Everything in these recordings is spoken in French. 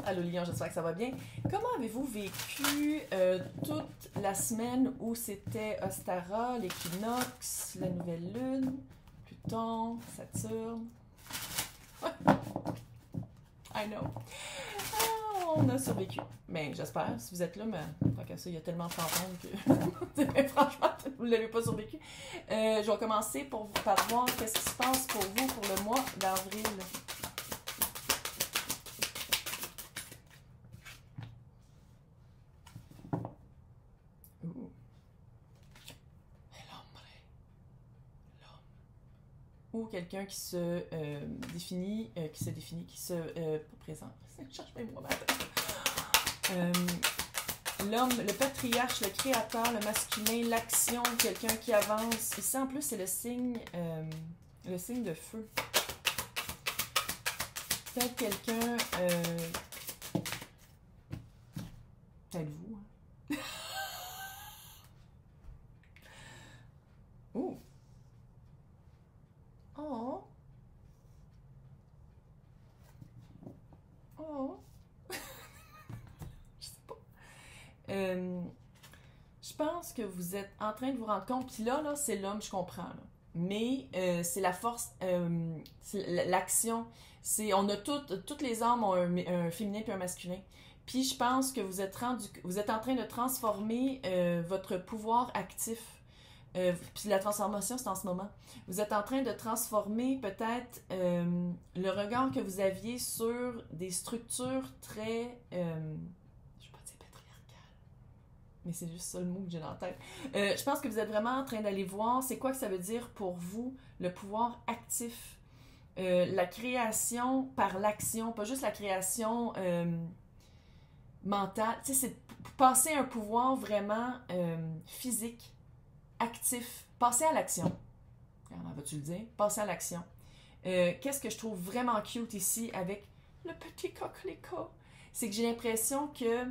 Allô Lyon, j'espère que ça va bien. Comment avez-vous vécu toute la semaine où c'était Ostara, l'équinoxe, la nouvelle lune, Pluton, Saturne? I know. Ah, on a survécu. Mais j'espère, si vous êtes là, mais tant qu'à ça, il y a tellement de fantômes que mais franchement, vous ne l'avez pas survécu. Je vais commencer par voir qu'est-ce qui se passe pour vous pour le mois d'avril. Ouh. Ou quelqu'un qui se définit, qui se pas présent. Je cherche mes mots maintenant. L'homme, le patriarche, le créateur, le masculin, l'action, quelqu'un qui avance. Ici en plus c'est le signe de feu. Peut-être quelqu'un, peut-être vous. Hein? Ouh. Oh. Oh. Je sais pas. Je pense que vous êtes en train de vous rendre compte, puis là c'est l'homme, je comprends. Là. Mais c'est la force, c'est l'action. On a toutes les âmes ont un féminin puis un masculin. Puis je pense que vous êtes en train de transformer votre pouvoir actif. Puis la transformation, c'est en ce moment. Vous êtes en train de transformer peut-être le regard que vous aviez sur des structures très, je ne vais pas dire patriarcales, mais c'est juste ça le mot que j'ai dans la tête. Je pense que vous êtes vraiment en train d'aller voir c'est quoi que ça veut dire pour vous, le pouvoir actif. La création par l'action, pas juste la création mentale. Tu sais, c'est passer un pouvoir vraiment physique, actif, passer à l'action. Comment vas-tu le dire? Passer à l'action. Qu'est-ce que je trouve vraiment cute ici avec le petit coquelicot? C'est que j'ai l'impression que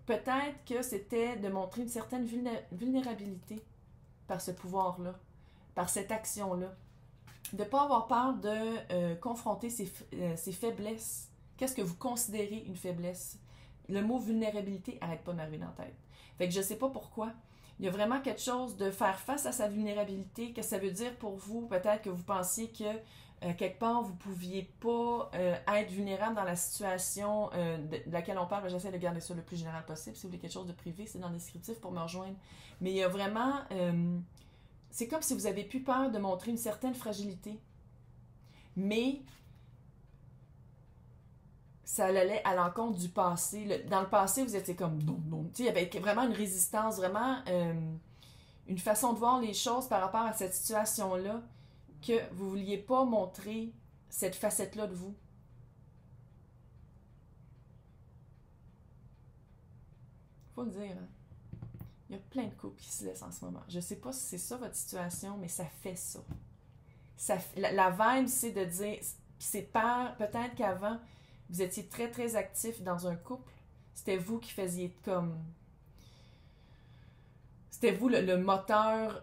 peut-être que c'était de montrer une certaine vulnérabilité par ce pouvoir-là, par cette action-là. De ne pas avoir peur de confronter ses faiblesses. Qu'est-ce que vous considérez une faiblesse? Le mot vulnérabilité n'arrête pas de m'arriver dans la tête. Fait que je ne sais pas pourquoi. Il y a vraiment quelque chose de faire face à sa vulnérabilité, que ça veut dire pour vous, peut-être que vous pensiez que quelque part, vous ne pouviez pas être vulnérable dans la situation de laquelle on parle. J'essaie de garder ça le plus général possible. Si vous voulez quelque chose de privé, c'est dans le descriptif pour me rejoindre. Mais il y a vraiment... c'est comme si vous avez plus peur de montrer une certaine fragilité. Mais ça allait à l'encontre du passé. Dans le passé, vous étiez comme non, non. Il y avait vraiment une résistance, vraiment une façon de voir les choses par rapport à cette situation-là, que vous ne vouliez pas montrer cette facette-là de vous. Faut le dire, hein? Il y a plein de couples qui se laissent en ce moment. Je ne sais pas si c'est ça votre situation, mais ça fait ça. La vibe, c'est de dire, c'est peut-être qu'avant, vous étiez très, très actif dans un couple. C'était vous qui faisiez comme... C'était vous le moteur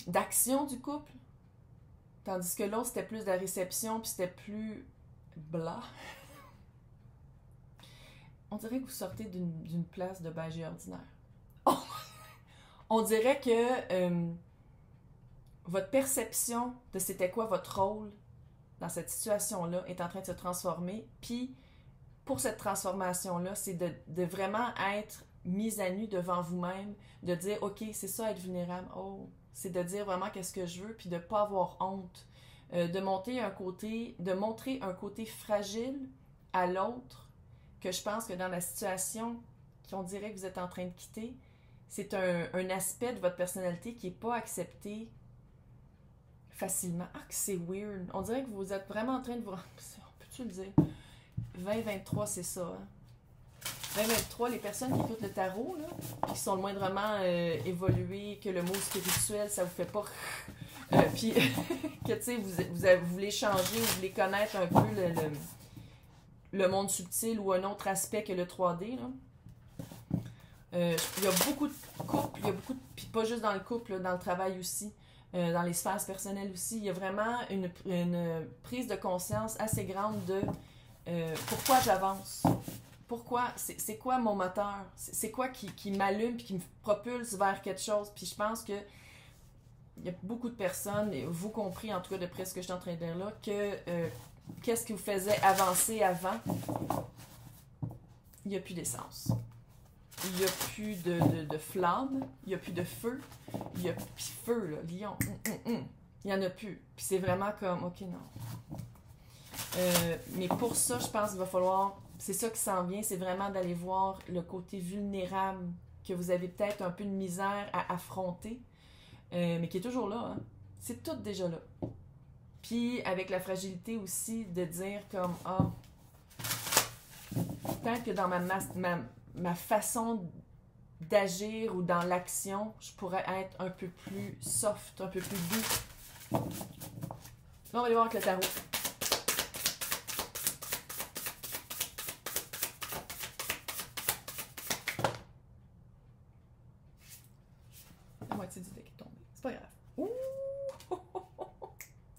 d'action du couple. Tandis que l'autre, c'était plus de la réception, puis c'était plus blah. On dirait que vous sortez d'une place de beige et ordinaire. On dirait que votre perception de c'était quoi votre rôle dans cette situation-là est en train de se transformer. Puis, pour cette transformation-là, c'est de vraiment être mise à nu devant vous-même, de dire, OK, c'est ça être vulnérable. Oh, c'est de dire vraiment qu'est-ce que je veux, puis de ne pas avoir honte. De montrer un côté fragile à l'autre, que je pense que dans la situation qu'on dirait que vous êtes en train de quitter, c'est un aspect de votre personnalité qui n'est pas accepté facilement. Ah, que c'est weird. On dirait que vous êtes vraiment en train de vous... Peux-tu le dire? 2023, c'est ça. Hein? 2023, les personnes qui écoutent le tarot, là, qui sont le moindrement évoluées, que le mot spirituel, ça vous fait pas... puis que, tu sais, vous voulez changer, vous voulez connaître un peu le monde subtil ou un autre aspect que le 3D, là. Il y a beaucoup de couples, puis pas juste dans le couple, là, dans le travail aussi, dans les sphères personnelles aussi, il y a vraiment une prise de conscience assez grande de pourquoi j'avance? Pourquoi? C'est quoi mon moteur? C'est quoi qui m'allume et qui me propulse vers quelque chose? Puis je pense que il y a beaucoup de personnes, et vous compris en tout cas de près ce que je suis en train de dire là, que qu'est-ce qui vous faisait avancer avant? Il n'y a plus d'essence. Il n'y a plus de flamme. Il n'y a plus de feu. Il n'y a plus de feu, là, lion. Il n'y en a plus. Puis c'est vraiment comme, ok, non. Mais pour ça, je pense qu'il va falloir, c'est ça qui s'en vient, c'est vraiment d'aller voir le côté vulnérable que vous avez peut-être un peu de misère à affronter, mais qui est toujours là. Hein? C'est tout déjà là. Puis avec la fragilité aussi de dire comme, ah, peut-être que dans ma façon d'agir ou dans l'action, je pourrais être un peu plus soft, un peu plus doux. Là, on va aller voir avec le tarot. La moitié du deck est tombée. C'est pas grave. Ouh!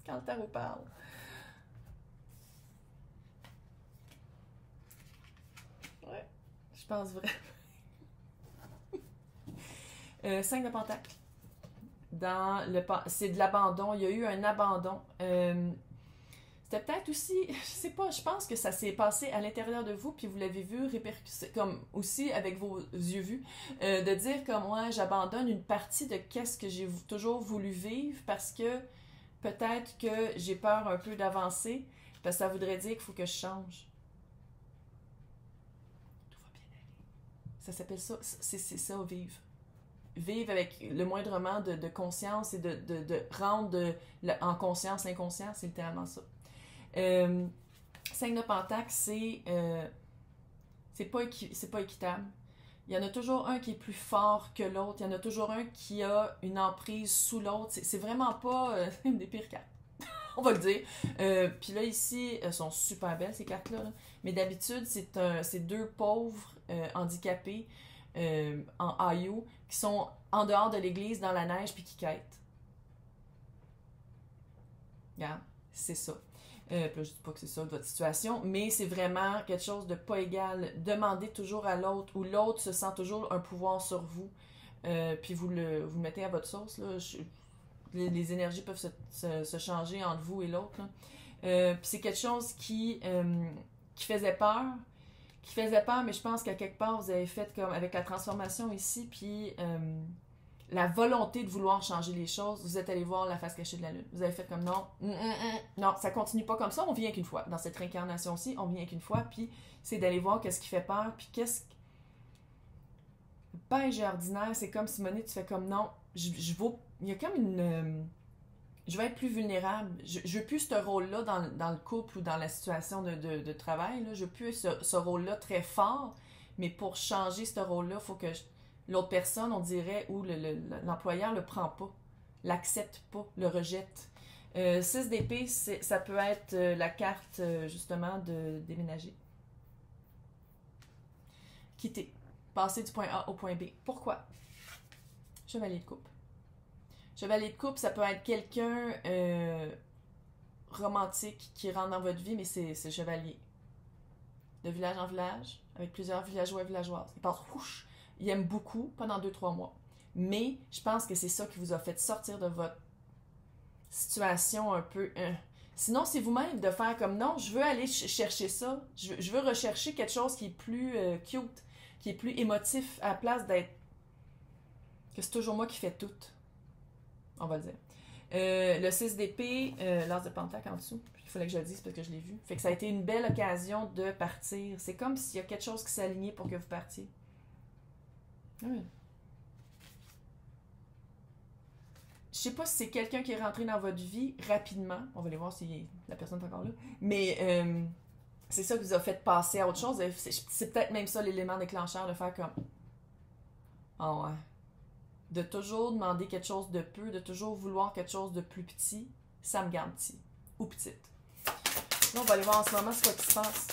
Quand le tarot parle. Ouais, je pense vraiment. 5 de pentacle. C'est de l'abandon. Il y a eu un abandon. C'était peut-être aussi, je sais pas, je pense que ça s'est passé à l'intérieur de vous, puis vous l'avez vu répercuter, comme aussi avec vos yeux vus, de dire comme moi, j'abandonne une partie de qu'est-ce que j'ai toujours voulu vivre parce que peut-être que j'ai peur un peu d'avancer, parce que ça voudrait dire qu'il faut que je change. Tout va bien aller. Ça s'appelle ça, c'est ça, vivre. Vivre avec le moindrement de conscience et de rendre en conscience l'inconscient, c'est littéralement ça. 5 de pentacle, c'est pas équitable. Il y en a toujours un qui est plus fort que l'autre. Il y en a toujours un qui a une emprise sous l'autre. C'est vraiment pas une des pires cartes. On va le dire. Puis là, ici, elles sont super belles, ces cartes-là. Là. Mais d'habitude, c'est deux pauvres handicapés en Ayo qui sont en dehors de l'église, dans la neige, puis qui quêtent. Regarde, c'est ça. Puis là, je dis pas que c'est ça votre situation, mais c'est vraiment quelque chose de pas égal. Demandez toujours à l'autre, ou l'autre se sent toujours un pouvoir sur vous, puis vous le mettez à votre sauce. Là. Les énergies peuvent se changer entre vous et l'autre. Puis c'est quelque chose qui faisait peur. Mais je pense qu'à quelque part, vous avez fait comme avec la transformation ici, puis la volonté de vouloir changer les choses, vous êtes allé voir la face cachée de la lune. Vous avez fait comme non, non, ça continue pas comme ça, on vient qu'une fois. Dans cette réincarnation-ci, on vient qu'une fois, puis c'est d'aller voir qu'est-ce qui fait peur, puis qu'est-ce... Beige et ordinaire, c'est comme Simonie, tu fais comme non, je vaux... Il y a comme une... je vais être plus vulnérable. Je veux plus ce rôle-là dans le couple ou dans la situation de travail. Là. Je veux plus ce rôle-là très fort, mais pour changer ce rôle-là, il faut que l'autre personne, on dirait, ou l'employeur le prend pas, l'accepte pas, le rejette. 6 d'épée, ça peut être la carte, justement, de déménager. Quitter. Passer du point A au point B. Pourquoi? Chevalier de coupe. Chevalier de coupe, ça peut être quelqu'un romantique qui rentre dans votre vie, mais c'est chevalier. De village en village, avec plusieurs villageois et villageoises. Il passe, whoosh, il aime beaucoup pendant 2-3 mois. Mais je pense que c'est ça qui vous a fait sortir de votre situation un peu... Sinon, c'est vous-même de faire comme non, je veux aller chercher ça. Je veux rechercher quelque chose qui est plus cute, qui est plus émotif, à la place d'être... que c'est toujours moi qui fais tout. On va le dire. Le 6 d'épée, l'as de pentacle en dessous. Il fallait que je le dise parce que je l'ai vu. Fait que ça a été une belle occasion de partir. C'est comme s'il y a quelque chose qui s'est aligné pour que vous partiez. Oui. Je sais pas si c'est quelqu'un qui est rentré dans votre vie rapidement. On va aller voir si la personne est encore là. Mais c'est ça qui vous a fait passer à autre chose. C'est peut-être même ça l'élément déclencheur de faire comme... Oh ouais. De toujours demander quelque chose de peu, de toujours vouloir quelque chose de plus petit, ça me garde petit. Ou petite. Là, on va aller voir en ce moment ce qui se passe.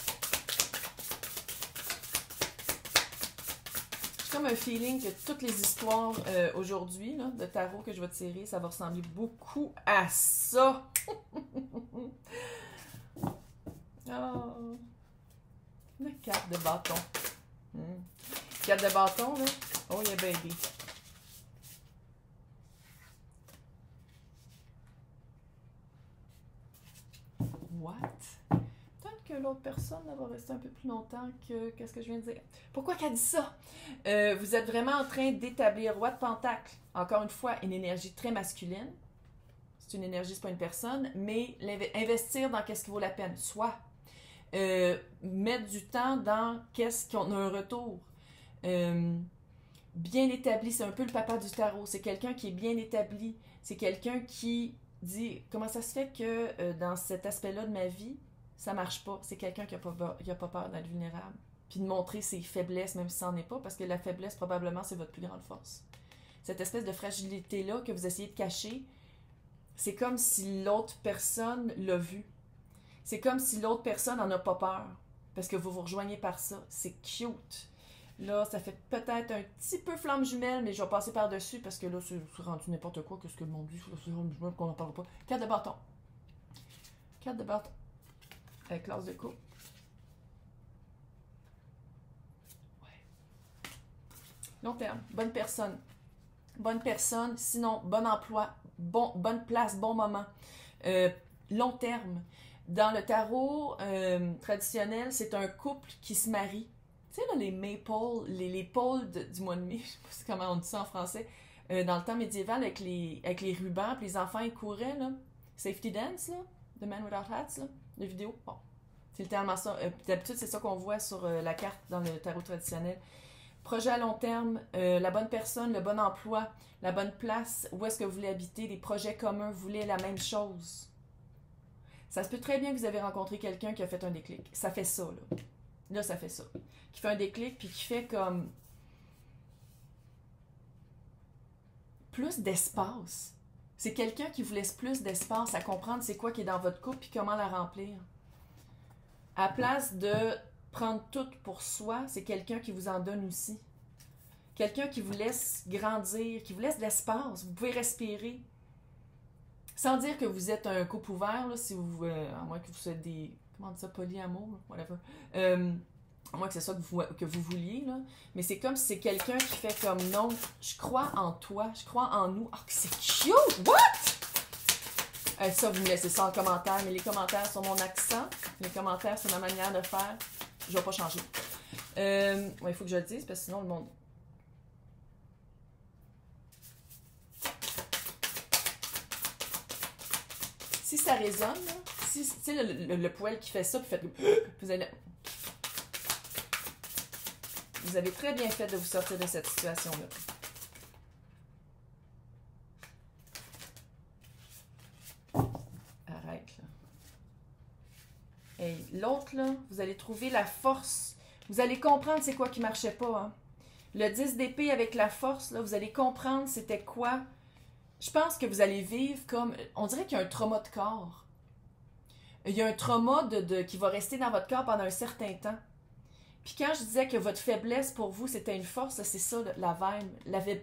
J'ai comme un feeling que toutes les histoires aujourd'hui là, de tarot que je vais tirer, ça va ressembler beaucoup à ça. Oh. La carte de bâton. Carte de bâton, là. Oh, yeah, baby. What? Peut-être que l'autre personne va rester un peu plus longtemps que qu'est-ce que je viens de dire. Pourquoi qu'elle dit ça? Vous êtes vraiment en train d'établir roi de pentacle. Encore une fois, une énergie très masculine. C'est une énergie, c'est pas une personne. Mais investir dans qu'est-ce qui vaut la peine. Soit mettre du temps dans qu'est-ce qu'on a un retour. Bien établi, c'est un peu le papa du tarot. C'est quelqu'un qui est bien établi. C'est quelqu'un qui dit comment ça se fait que dans cet aspect-là de ma vie, ça marche pas. C'est quelqu'un qui a pas peur d'être vulnérable. Puis de montrer ses faiblesses, même si ça n'en est pas, parce que la faiblesse, probablement, c'est votre plus grande force. Cette espèce de fragilité-là que vous essayez de cacher, c'est comme si l'autre personne l'a vu. C'est comme si l'autre personne n'en a pas peur. Parce que vous vous rejoignez par ça. C'est cute. Là, ça fait peut-être un petit peu flamme jumelle, mais je vais passer par-dessus parce que là, c'est rendu n'importe quoi. Qu'est-ce que le monde dit? C'est flamme jumelle qu'on n'en parle pas. Carte de bâton. Carte de bâton. Avec classe de coupe. Ouais. Long terme. Bonne personne. Bonne personne. Sinon, bon emploi. Bonne place, bon moment. Long terme. Dans le tarot traditionnel, c'est un couple qui se marie. Tu sais, là, les maypoles, les pôles du mois de mai, je sais pas comment on dit ça en français, dans le temps médiéval, avec les rubans, puis les enfants, ils couraient, là. Safety Dance, là, The Man Without Hats, là, la vidéo. Bon, c'est littéralement ça. D'habitude, c'est ça qu'on voit sur la carte dans le tarot traditionnel. Projet à long terme, la bonne personne, le bon emploi, la bonne place, où est-ce que vous voulez habiter, des projets communs, vous voulez la même chose. Ça se peut très bien que vous avez rencontré quelqu'un qui a fait un déclic. Ça fait ça, là. Là, ça fait ça. Qui fait un déclic, puis qui fait comme plus d'espace. C'est quelqu'un qui vous laisse plus d'espace à comprendre c'est quoi qui est dans votre couple, puis comment la remplir. À place de prendre tout pour soi, c'est quelqu'un qui vous en donne aussi. Quelqu'un qui vous laisse grandir, qui vous laisse de l'espace. Vous pouvez respirer. Sans dire que vous êtes un couple ouvert, là, si vous, à moins que vous soyez des... Comment on dit ça? Polyamour? Whatever. À moins que c'est ça que vous vouliez, là. Mais c'est comme si c'est quelqu'un qui fait comme non, je crois en toi, je crois en nous. Oh, que c'est cute! What? Ça, vous me laissez ça en commentaire, mais les commentaires sont mon accent. Les commentaires, c'est ma manière de faire. Je vais pas changer. Ouais, il faut que je le dise, parce que sinon, le monde... Si ça résonne, là, si, tu sais, le poêle qui fait ça, puis faites... Vous avez très bien fait de vous sortir de cette situation-là. Arrête, là. Et l'autre, là, vous allez trouver la force. Vous allez comprendre c'est quoi qui marchait pas, hein. Le 10 d'épée avec la force, là, vous allez comprendre c'était quoi. Je pense que vous allez vivre comme... On dirait qu'il y a un trauma de corps. Il y a un trauma qui va rester dans votre corps pendant un certain temps. Puis quand je disais que votre faiblesse pour vous, c'était une force, c'est ça la vibe.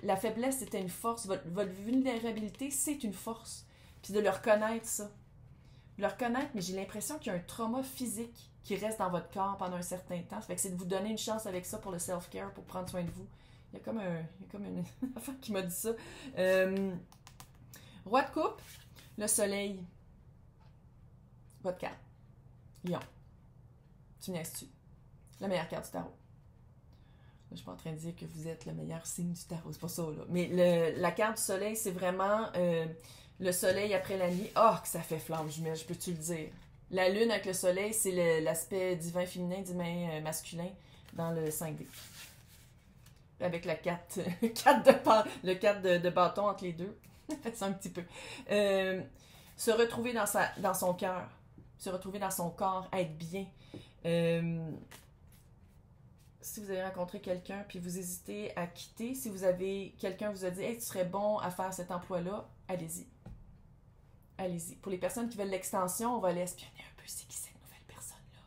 La faiblesse, c'était une force. Votre vulnérabilité, c'est une force. Puis de le reconnaître, ça. De le reconnaître, mais j'ai l'impression qu'il y a un trauma physique qui reste dans votre corps pendant un certain temps. Ça fait que c'est de vous donner une chance avec ça pour le self-care, pour prendre soin de vous. Il y a comme une affaire qui m'a dit ça. Roi de coupe, le soleil. Votre carte. Lion. Tu niaises-tu? La meilleure carte du tarot. Là, je suis pas en train de dire que vous êtes le meilleur signe du tarot, c'est pas ça, là. Mais la carte du soleil, c'est vraiment le soleil après la nuit. Oh, que ça fait flamme jumelle, je peux-tu le dire? La lune avec le soleil, c'est l'aspect divin féminin, divin masculin dans le 5D. Avec la 4 de bâton entre les deux. C'est un petit peu. Se retrouver dans son cœur. Se retrouver dans son corps, être bien. Si vous avez rencontré quelqu'un puis vous hésitez à quitter, si vous avez quelqu'un vous a dit hey, tu serais bon à faire cet emploi-là, allez-y. Allez-y. Pour les personnes qui veulent l'extension, on va aller espionner un peu c'est qui cette nouvelle personne-là.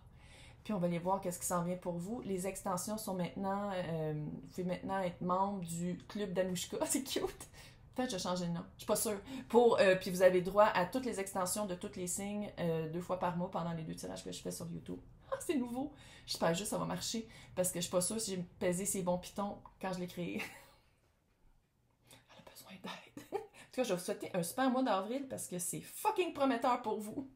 Puis on va aller voir qu'est-ce qui s'en vient pour vous. Les extensions sont maintenant... vous pouvez maintenant être membre du club d'Anouchka. C'est cute! Peut-être que je vais changer de nom. Je suis pas sûre. Puis vous avez droit à toutes les extensions de tous les signes 2 fois par mois pendant les 2 tirages que je fais sur YouTube. Ah, c'est nouveau. J'espère juste que ça va marcher parce que je suis pas sûre si j'ai pesé ces bons pitons quand je l'ai créé. Elle a besoin d'aide. En tout cas, je vais vous souhaiter un super mois d'avril parce que c'est fucking prometteur pour vous.